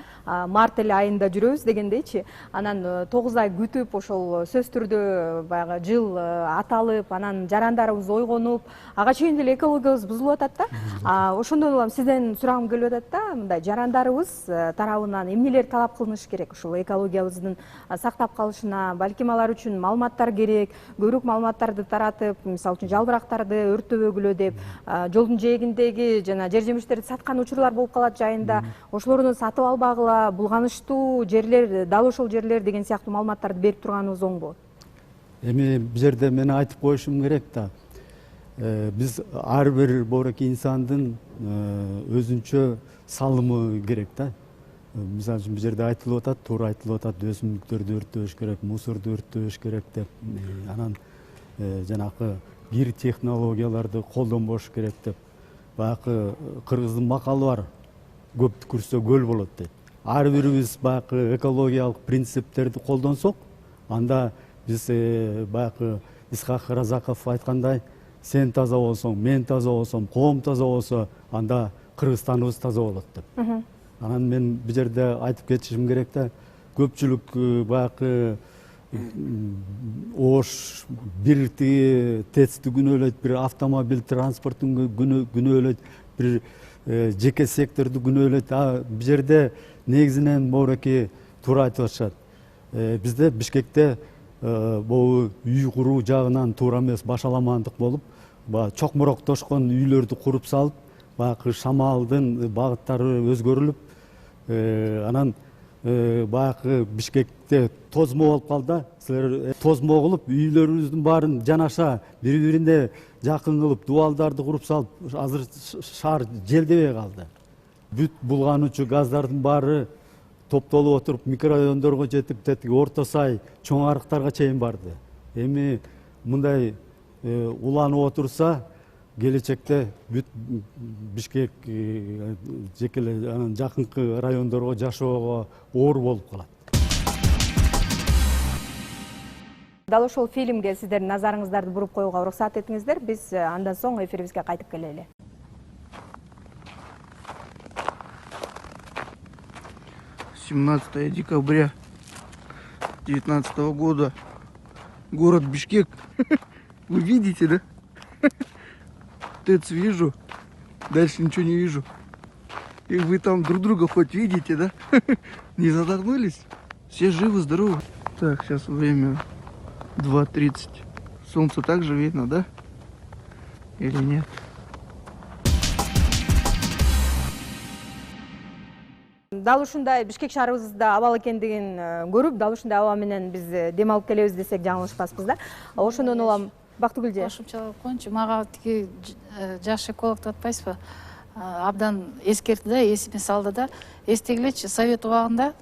март айында жүрөбүз дегендейчи. Анан 9 ай күтүп, ошол сөз түрдө баягы жыл аталып, анан жарандарыбыз ойгонуп, ага чейин деле экологиябыз бузулуп атат да. Ошондон улам сизден сурагым келип атат да, мындай жарандарыбыз тарабынан эмнелер талап кылыныш керек ушул экологиябыздын сактап калышына? Балким алар үчүн маалыматтар керек, көбүрөөк маалыматтарды таратып, мисалы үчүн жалбырактарды өрттөбөгүлө деп, жолдун жээгиндеги жана жер жемиштерди саткан учурлар болуп калат жайында, ошолорду сатып албагыла, булганычтуу жерлер, дал ошол жерлер деген сыяктуу маалыматтарды берип турганыбыз оңбу? Эми бул жерде мен айтып коюшум керек да. Биз ар бир боореки инсандын өзүнчө салымы керек да. Мисалы үчүн бул жерде айтылып атат, туура айтылып атат, өсүмдүктөрдү өрттөбөш керек, мусорду өрттөбөш керек деп. Анан жанакы бир технологияларды колдонбош керек деп. Баягы кыргыздын макалы бар, көп түкүрсө көл болот дейт. Ар бирибиз баягы экологиялык принциптерди колдонсок, анда биз баягы Исхак Разаков айткандай, сен таза болсоң, мен таза болсом, коом таза болсо, анда Кыргызстаныбыз таза болот деп. Анан мен бул жерде айтып кетишим керек да, көпчүлүк баягы Ош бир ТЭЦти күнөөлөйт, бир автомобиль транспортун күнөөлөйт, бир жеке секторду күнөөлөйт. Бул жерде негизинен боореки туура айтып атышат. Бизде Бишкекте бул үй куруу жагынан туура эмес, башаламандык болуп, чокмуроктошкон үйлөрдү куруп салып, баягы шамалдын багыттары өзгөрүлүп, анан баягы Бишкекте тозмо болуп калды. Силер тозмо кылып, үйлөрүбүздүн баарын жанаша бири-бирине жакын кылып, дубалдарды куруп салып, азыр шаар желдебей калды. Бүт булгануучу газдардын баары топтолуп отуруп, микрорайондорго жетип, тетиги Орто Сай, Чоң Арыктарга чейин барды. Эми мындай уланып отурса, келечекте бүт Бишкек жеке эле жакынкы райондорго жашоого оор болуп калат. Дал ошол фильмге сиздердин назарыңыздарды буруп коюуга уруксат этиңиздер. Биз андан соң эфирибизге кайтып келели. 17 декабря 2019 года. Город Бишкек. Вы видите, да? ТЭЦ вижу, дальше ничего не вижу. И вы там друг друга хоть видите, да? Не задохнулись? Все живы, здоровы. Так, сейчас время 2:30. Солнце также видно, да? Или нет? Дал ушундай Бишкек шаарыбызда абал экендигин көрүп, дал ушундай аба менен биз дем алып келебиз десек жаңылышпаспыз да. Ошондон улам Бактыгүл же. Кошумчалап коеюнчу, мага тиги жаш эколог деп атпайсызбы? Абдан эскертти да, эсиме салды да. Эстегилечи, Совет убагында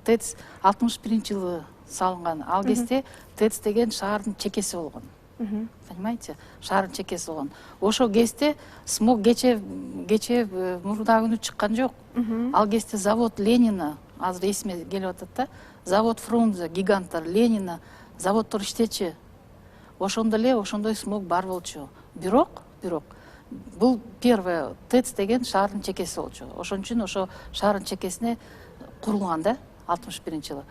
ТЭЦ 61-жылы салынган. Ал кезде ТЭЦ деген шаардын чекеси болгон. Понимаете? Шаардын чекеси болгон. Ошол кезде смог кече мурда күнү чыккан жок. Ал кезде завод Ленина, азыр эсиме келип атат да, завод Фрунзе, гиганттар Ленина, заводдор иштечи. Ошондой смог бар болчу. Бирок бул первый ТЭЦ деген шаардын чекеси болчу. Ошон үчүн ошо шаардын чекесине курулган да 61-жылы.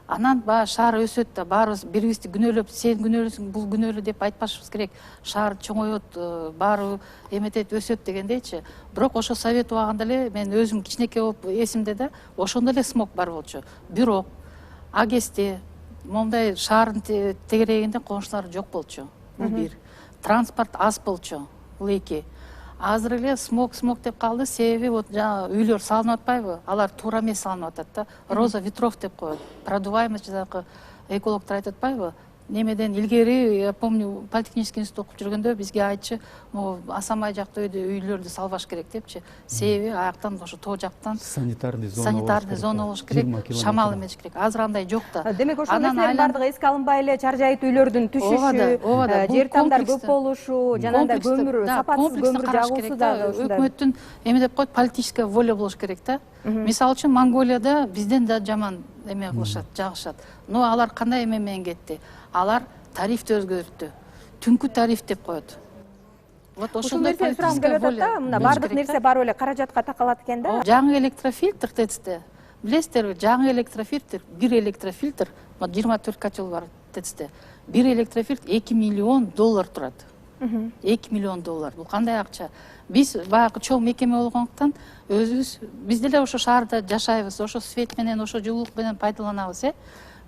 Анан баягы шаар өсөт да, баарыбыз бири-бирибизди күнөөлөп, сен күнөөлөсүң, бул күнөөлө деп айтпашыбыз керек. Шаар чоңоет, баары эметет, өсөт дегендейчи. Бирок ошо Совет убагында эле мен өзүм кичинекей болуп эсимде да, ошондо эле смог бар болчу. Бирок а кезде мондай шаардын тегерегинде коңшулар жок болчу. Бул бир. Транспорт аз болчу. Бул эки. Азыр эле смог деп калды, себеби вот жана үйлөр салынып атпайбы? Алар туура эмес салынып атат да. Роза ветров деп коет. Продуваемость жанагы экологдор айтып атпайбы? Немеден илгери, я помню, политехнический институт окуп жүргөндө бизге айтчы, могу Асамай жакта үйлөрдү салбаш керек депчи. Себеби аяктан ошо тоо жактан санитарный зона болуш керек, шамал эмеш керек. Азыр андай жок да. Демек ошол нерселердин бардыгы эске алынбай эле чаржайыт үйлөрдүн түшүшү, жер тамдар көп болушу, жанагындай көмүр, сапатсыз көмүр жагуусу да ушундай. Өкмөттүн эме деп коет, политическая воля болуш керек да. Мисалы үчүн Монголияда бизден да жаман эме кылышат, жагышат. Но алар кандай эме менен кетти? Алар тарифти өзгөрттү. Түнкү тариф деп коет. Вот ошондой сурагым келип атат да, мына бардык нерсе барып эле каражатка такалат экен да. Жаңы электрофильтр ТЭЦте. Билесиздерби, жаңы электрофильтр, бир электрофильтр, 24 котел бар ТЭЦте. Бир электрофильтр $2 миллион турат. $2 миллион. Бул кандай акча? Биз баягы чоң мекеме болгондуктан өзүбүз биз деле ошо шаарда жашайбыз, ошо свет менен, ошо жылуулук менен пайдаланабыз,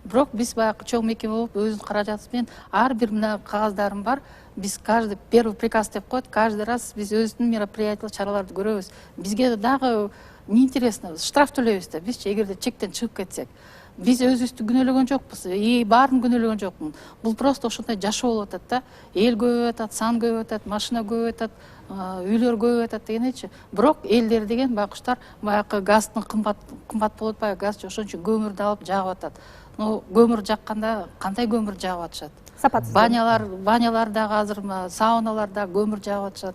Бирок биз баягы чоң мекеме болуп, өзүбүздүн каражатыбыз менен ар бир мына кагаздарым бар. Биз каждый первый приказ деп коет, каждый раз биз өзүбүздүн мероприятие, чараларды көрөбүз. Бизге дагы неинтересно, штраф төлөйбүз да, бизчи эгерде чектен чыгып кетсек. Биз өзүбүздү күнөөлөгөн жокпуз, баарын күнөөлөгөн жокмун. Бул просто ошондой жашоо болуп атат да. Эл көбөйүп атат, сан көбөйүп атат, машина көбөйүп атат, үйлөр көбөйүп атат дегенечи. Бирок элдер деген байкуштар баягы газдын кымбат болуп атпайбы, газ ошон үчүн көмүрдү алып жагып атат. Но көмүр жакканда кандай көмүр жагып атышат? Сапатсыз. Банялар дагы азыр сауналар да көмүр жагып атышат.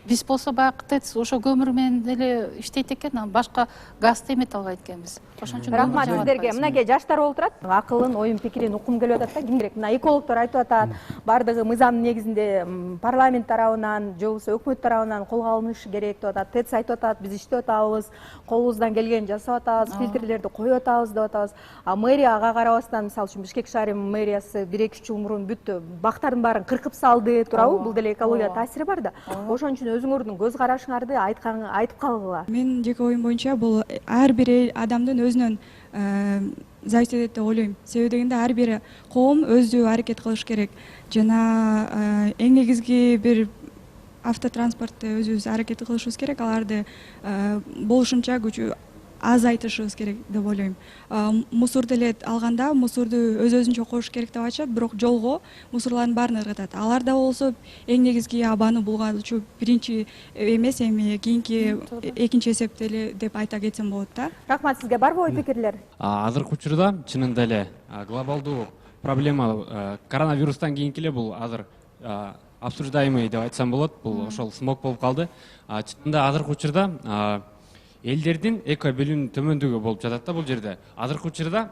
Биз болсо баягы ТЭЦ ошо көмүр менен эле иштейт экен, башка газды эмете албайт экенбиз. Ошон үчүн рахмат сиздерге. Мынакей жаштар болуп турат, акылын, оюн, пикирин уккум келип атат да, ким керек? Мына экологдор айтып атат, бардыгы мыйзам негизинде парламент тарабынан, же болбосо өкмөт тарабынан колго алынышы керек деп атат. ТЭЦ айтып атат, биз иштеп атабыз, колубуздан келгенин жасап атабыз, фильтрлерди коюп атабыз деп атабыз. Мэрия ага карабастан, мисалы үчүн Бишкек шаары мэриясы 1-2 жыл мурун бүт бактардын баарын кыркып салды, туурабы? Бул деле экология таасири бар да. Ошон үчүн өзүңөрдүн көз карашыңарды айтып калгыла. Менин жеке оюм боюнча бул ар бир адамдын өзүнөн зависит этет деп ойлойм. Себеби дегенде ар бир коом өзү аракет кылыш керек. Жана эң негизги бир автотранспортты өзүбүз аракет кылышыбыз керек, аларды болушунча азайтышыбыз керек деп ойлойм. Мусор деле алганда мусорду өзүнчө коюш керек деп айтышат, бирок жолго мусорлардын баарын ыргытат. Алар да болсо эң негизги абаны булгачу биринчи эмес, эми кийинки экинчи эсепте эле деп айта кетсем болот да. Рахмат сизге. Барбы ой пикирлер? Азыркы учурда чынында эле глобалдуу проблема коронавирустан кийинки эле бул азыр обсуждаемый деп айтсам болот. Бул ошол смог болуп калды. Чынында азыркы учурда элдердин эко билиминин төмөндүгү болуп жатат да бул жерде. Азыркы учурда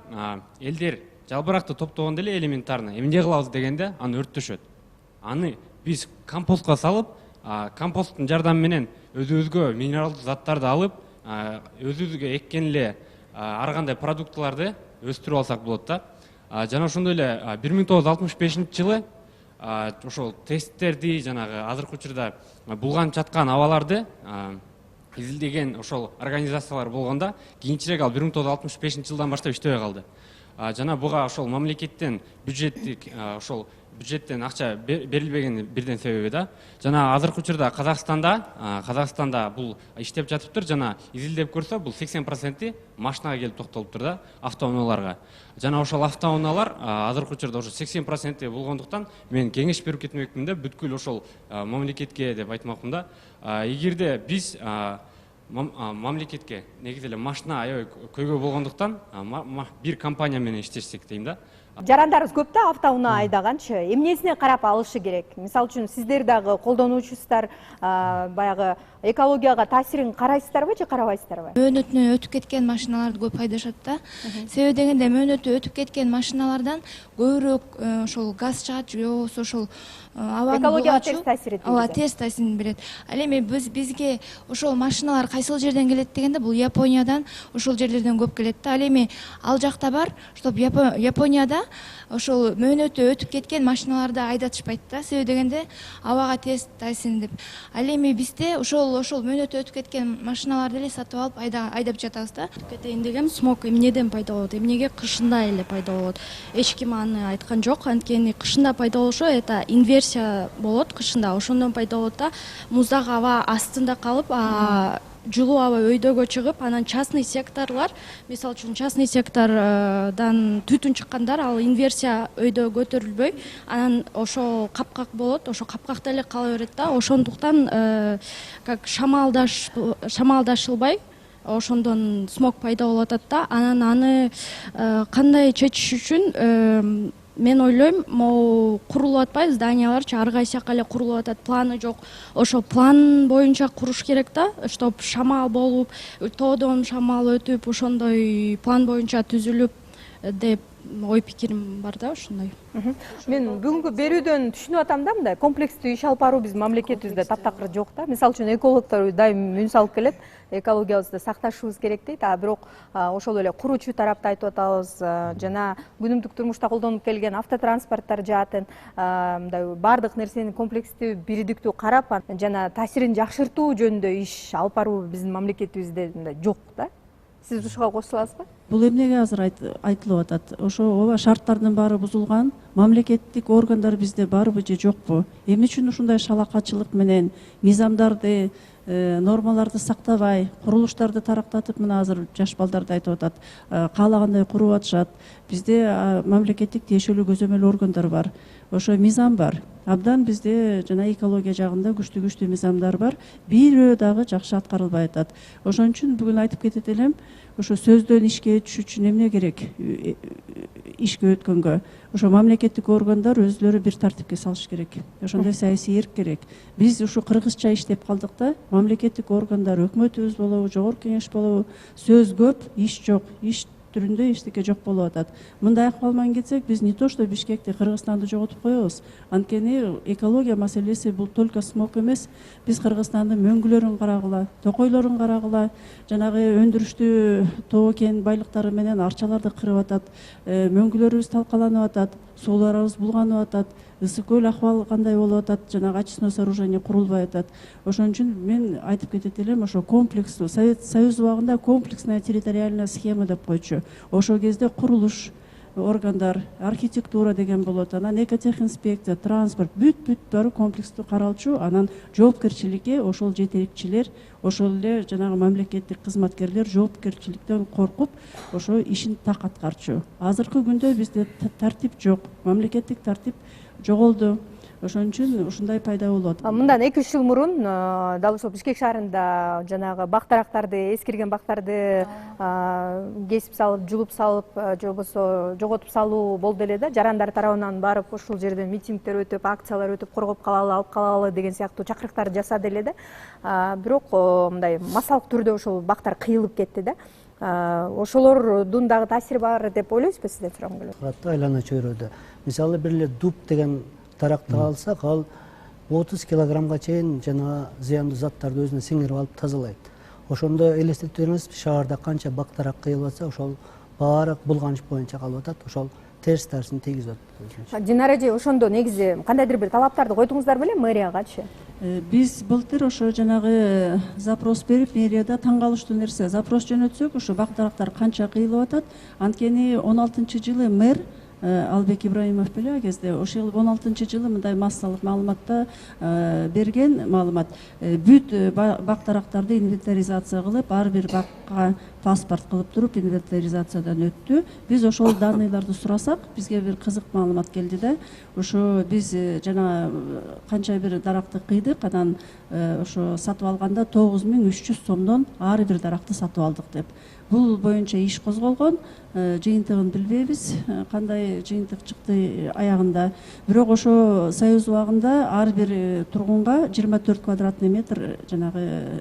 элдер жалбыракты топтогондо эле элементарно эмне кылабыз дегенде аны өрттөшөт. Аны биз компостко салып, компосттун жардамы менен өзүбүзгө минералдуу заттарды алып, өзүбүзгө эккен эле ар кандай продуктыларды өстүрүп алсак болот да. Жана ошондой эле 1965-жылы ошол тесттерди жанагы азыркы учурда булганып жаткан абаларды изилдеген ошол организациялар болгондо кийинчерээк ал 1965 жылдан баштап иштебей калды. Жана буга ошол мамлекеттен бюджеттик ошол бюджеттен акча берилбеген бирден себеби да. Жана азыркы учурда Казакстанда бул иштеп жатыптыр. Жана изилдеп көрсө бул 80% машинага келип токтолуптур да, автоунааларга. Жана ошол автоунаалар азыркы учурда ошо 80% болгондуктан мен кеңеш берип кетмекмин да, бүткүл ошол мамлекетке деп айтмакмын да. Эгерде биз мамлекетке негизи эле машина аябай көйгөй болгондуктан бир компания менен иштешсек дейм да. Жарандарыбыз көп да автоунаа айдаганчы. Эмнесине карап алышы керек? Мисалы үчүн сиздер дагы колдонуучусуздар, баягы экологияга таасирин карайсыздарбы же карабайсыздарбы? Мөөнөтүнөн өтүп кеткен машиналарды көп айдашат да. Себеби дегенде мөөнөтү өтүп кеткен машиналардан көбүрөөк ошол газ чыгат же болбосо ошол экологияга терс таасир этет. Ооба, терс таасирин берет. Ал эми бизге ошол машиналар кайсыл жерден келет дегенде бул Япониядан, ошол жерлерден көп келет да. Ал эми ал жакта бар, чтоб Японияда ошол мөөнөтү өтүп кеткен машиналарды айдатышпайт да. Себеби дегенде абага терс таасирин деп. Ал эми бизде ошол мөөнөтү өтүп кеткен машиналарды эле сатып алып айдап жатабыз да. Кетейин дегем, смог эмнеден пайда болот? Эмнеге кышында эле пайда болот? Эч ким аны айткан жок. Анткени кышында пайда болушу это инверсия болот кышында. Ошондон пайда болот да. Муздак аба астында калып, жылуу аба өйдөгө чыгып, анан частный секторлар, мисалы үчүн частный сектордан түтүн чыккандар, ал инверсия өйдө көтөрүлбөй, анан ошо капкак болот, ошо капкакта эле кала берет да. Ошондуктан как шамалдашылбай, ошондон смог пайда болуп атат да. Анан аны кандай чечиш үчүн мен ойлойм, могу курулуп атпайбы, зданияларчы ар кайсы жака эле курулуп атат, планы жок. Ошо план боюнча куруш керек да, чтоб шамал болуп, тоодон шамал өтүп, ошондой план боюнча түзүлүп деп ой пикирим бар да, ошондой. Мен бүгүнкү берүүдөн түшүнүп атам да, мындай комплекстүү иш алып баруу биздин мамлекетибизде таптакыр жок да. Мисалы үчүн экологдор дайым үн салып келет, экологиябызды сакташыбыз керек дейт, бирок ошол эле куруучу тарапты айтып атабыз, жана күнүмдүк турмушта колдонуп келген автотранспорттор жаатын мындай баардык нерсени комплекстүү, бирдиктүү карап, жана таасирин жакшыртуу жөнүндө иш алып баруу биздин мамлекетибизде мындай жок да. Сиз ушуга кошуласызбы? Бул эмнеге азыр айтылып атат? Ошо ооба шарттардын баары бузулган, мамлекеттик органдар бизде барбы же жокпу? Эмне үчүн ушундай шалакатчылык менен мыйзамдарды, нормаларды сактабай, курулуштарды тарактатып, мына азыр жаш балдарды айтып атат, каалагандай куруп атышат. Бизде мамлекеттик тиешелүү көзөмөл органдар бар. Ошо мыйзам бар. Абдан бизде жана экология жагында күчтүү мыйзамдар бар. Бирөө дагы жакшы аткарылбай атат. Ошон үчүн бүгүн айтып кетет элем, ошо сөздөн ишке өтүш үчүн эмне керек? Ишке өткөнгө ошо мамлекеттик органдар өзлөрү бир тартипке салыш керек. Ошондой саясий эрк керек. Биз ушу кыргызча иштеп калдык да, мамлекеттик органдар, өкмөтүбүз болобу, жогорку кеңеш болобу, сөз көп, иш жок, иш түрүндө эчтеке жок болуп атат. Мындай акыбал менен кетсек, биз не то что Бишкекти, Кыргызстанды жоготуп коебуз. Анткени экология маселеси бул только смог эмес. Биз Кыргызстандын мөңгүлөрүн карагыла, токойлорун карагыла, жанагы өндүрүштүү тоо кен байлыктары менен арчаларды кырып атат, мөңгүлөрүбүз талкаланып атат, сууларыбыз булганып атат, ысык көл акыбалы кандай болуп атат, жанагы очистное сооружение курулбай атат. Ошон үчүн мен айтып кетет элем, ошо комплекстүү, Совет Союз убагында комплексная территориальная схема деп койчу. Ошол кезде курулуш органдар, архитектура деген болот, анан экотехинспекция, транспорт, бүт баары комплекстүү каралчу, анан жоопкерчиликке ошол жетекчилер, ошол эле жанагы мамлекеттик кызматкерлер жоопкерчиликтен коркуп, ошо ишин так аткарчу. Азыркы күндө бизде тартип жок, мамлекеттик тартип жоголду. Ошон үчүн ушундай пайда болот. Мындан 2-3 жыл мурун дал ошол Бишкек шаарында жанагы бактарактарды, эскирген бактарды кесип салып, жулуп салып, же болбосо жоготуп салуу болду эле да. Жарандар тарабынан барып ошол жерде митингдер өтүп, акциялар өтүп, коргоп калалы, алып калалы деген сыяктуу чакырыктарды жасады эле да. Бирок мындай массалык түрдө ошол бактар кыйылып кетти да. Ошолордун дагы таасири бар деп ойлойсузбу сиздер? Сурагым келет. Катты айлана чөйрөдө. Мисалы бир эле дуб деген таракты алсак, ал 30 килограммга чейин жана зыяндуу заттарды өзүнө сиңирип алып тазалайт. Ошондо элестетип бериңиз, шаарда канча бактарак кыйылып атса, ошол баары булганыч боюнча калып атат, ошол терс таасирин тийгизип атат. Динара эже, ошондо негизи кандайдыр бир талаптарды койдуңуздар беле мэриягачы? Биз былтыр ошо жанагы запрос берип, мэрияда таң калыштуу нерсе, запрос жөнөтсөк, ошо бактарактар канча кыйылып атат. Анткени 16-жылы мэр Албек Ибраимов беле кезде ошол 16-жылы мындай массалык маалыматта берген маалымат. Бүт бактарактарды инвентаризация кылып, ар бир бакка паспорт кылып туруп инвентаризациядан өттү. Биз ошол данныйларды сурасак, бизге бир кызык маалымат келди да. Ошо биз жана канча бир даракты кыйдык, анан ошо сатып алганда 9300 сомдон ар бир даракты сатып алдык деп. Бул боюнча иш козголгон, жыйынтыгын билбейбиз, кандай жыйынтык чыкты аягында. Бирок ошо Союз убагында ар бир тургунга 24 квадратный метр жанагы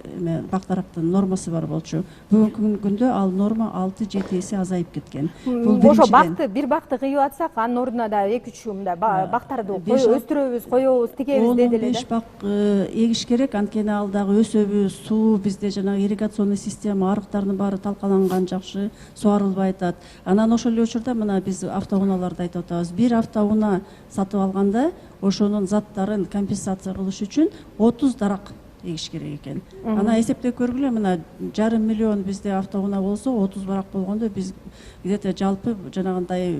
бактарактын нормасы бар болчу. Бүгүнкү күндө ал норма 6-7 эсе азайып кеткен. Ошо бакты, бир бакты кыйып атсак, анын ордуна да 2-3 мындай бактарды өстүрөбүз, коебуз, тигебиз деди эле да. 15 бак эгиш керек, анткени ал дагы өсөбүз, суу бизде жанагы ирригационный система, арыктардын баары талкаланган, жакшы суарылбай атат. Анан ошол эле учурда мына биз автоунааларды айтып атабыз. Бир автоуна сатып алганда ошонун заттарын компенсация кылыш үчүн 30 дарак эгиш керек экен. Ана эсептеп көргүлө, мына 5,5 миллион бизде автоуна болсо, 30 барак болгондо биз где-то жалпы жанагындай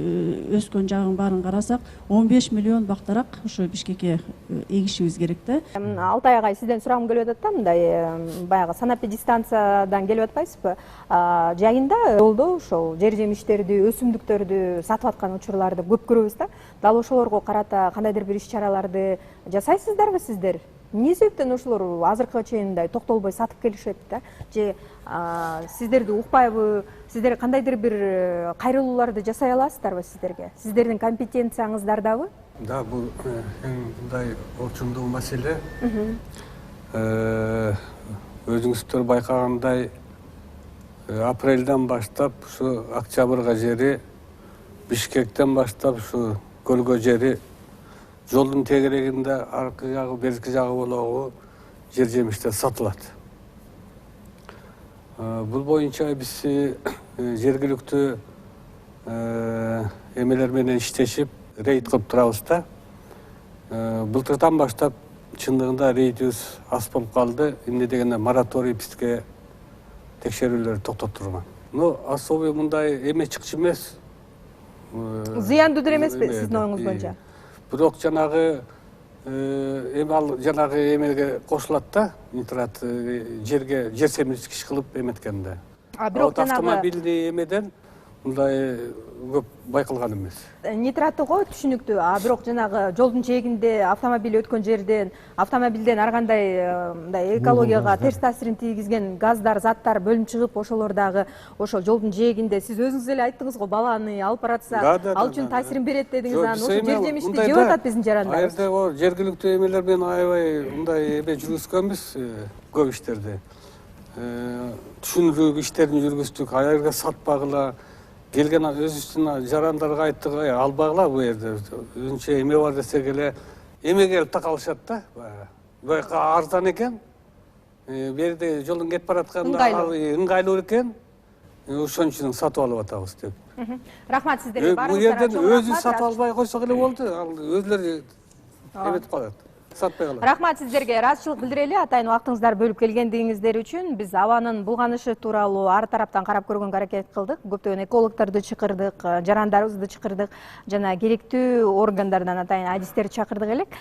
өскөн жагын баарын карасак, 15 миллион бактарак ошо Бишкекке эгишибиз керек да. Алтай агай, сизден сурагым келип атат да, мындай баягы санэпидистанциядан келип атпайсызбы? Жайында жолдо ошол жер жемиштерди, өсүмдүктөрдү сатып аткан учурларды көп көрөбүз да. Дал ошолорго карата кандайдыр бир иш-чараларды жасайсыздарбы сиздер? Эмне себептен ошолор азыркыга чейин мындай токтолбой сатып келишет да? Же сиздерди укпайбы? Сиздер кандайдыр бир кайрылууларды жасай аласыздарбы сиздерге? Сиздердин компетенцияңыздардабы? Да, бул мындай орчундуу маселе. Өзүңүздөр байкагандай, апрелден баштап ушу октябрга жери, Бишкектен баштап ушу көлгө жери, жолдун тегерегинде аркы жагы, берки жагы болгу жер жемиштер сатылат. Бул боюнча биз жергиликтүү эмелер менен иштешип, рейд кылып турабыз да. Былтырдан баштап чындыгында рейдибиз аз болуп калды. Эмне дегенде мораторий бизге текшерүүлөрдү токтоттурган. Особый мындай эме чыкчу эмес. Зыяндуу эмеспи сиздин оюңуз боюнча? Бирок жанагы ал жанагы эмеге кошулат да, нитрат жерге жер семирткич кылып эметкенде. Бирок жанагы автомобильный эмеден мындай көп байкалган эмес. Нитраты го түшүнүктүү. Бирок жанагы жолдун жээгинде автомобиль өткөн жерден, автомобилден ар кандай мындай экологияга терс таасирин тийгизген газдар, заттар бөлүнүп чыгып, ошолор дагы ошол жолдун жээгинде сиз өзүңүз эле айттыңыз го, баланы алып баратса, ал үчүн таасирин берет дедиңиз. Анан ошо жер жемишти жеп атат биздин жарандар. Аерде жергиликтүү эмелер менен аябай мындай эме жүргүзгөнбүз көп иштерди. Түшүнүрүк иштерин жүргүздүк, аерге сатпагыла. Келген өзүбүздүн жарандарга айттык, албагыла бу жерде. Өзүнчө эме бар десек эле, эме келип такалышат да. Буяка арзан экен. Берде жолдон кетип баратканда ыңгайлуу экен. Ошон үчүн сатып алып атабыз деп. Рахмат сиздерге. Бул жерден өзү сатып албай койсок эле болду. Ал өзүлөрү эметип калат. Сатпай калат. Рахмат сиздерге. Ыраазычылык билдирели, атайын убактыңыздар бөлүп келгендигиңиздер үчүн. Биз абанын булганышы тууралуу ар тараптан карап көргөнгө аракет кылдык. Көптөгөн экологторду чакырдык, жарандарыбызды чакырдык, жана керектүү органдардан атайын адистерди чакырдык элек.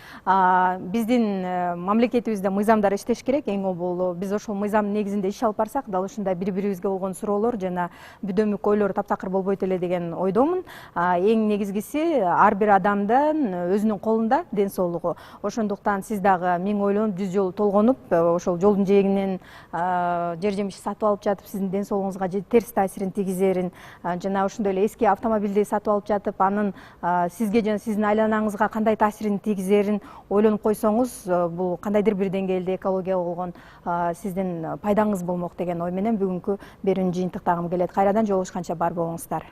Биздин мамлекетибизде мыйзамдар иштеш керек. Эң оболу биз ошол мыйзамдын негизинде иш алып барсак, дал ушундай бири-бирибизге болгон суроолор жана бүдөмүк ойлор таптакыр болбойт эле деген ойдомун. Эң негизгиси ар бир адамдын өзүнүн колунда ден соолугу. Ошондуктан сиз дагы миң ойлонуп, 100 жолу толгонуп, ошол жолдун жээгинен жер жемиш сатып алып жатып, сиздин ден соолугуңузга терс таасирин тийгизерин, жана ошондой эле эски автомобилди сатып алып жатып, анын сизге жана сиздин айланаңызга кандай таасирин тийгизерин ойлонуп койсоңуз, бул кандайдыр бир деңгээлде экологияга болгон сиздин пайдаңыз болмок деген ой менен бүгүнкү берүүнү жыйынтыктагым келет. Кайрадан жолугушканча бар болуңуздар.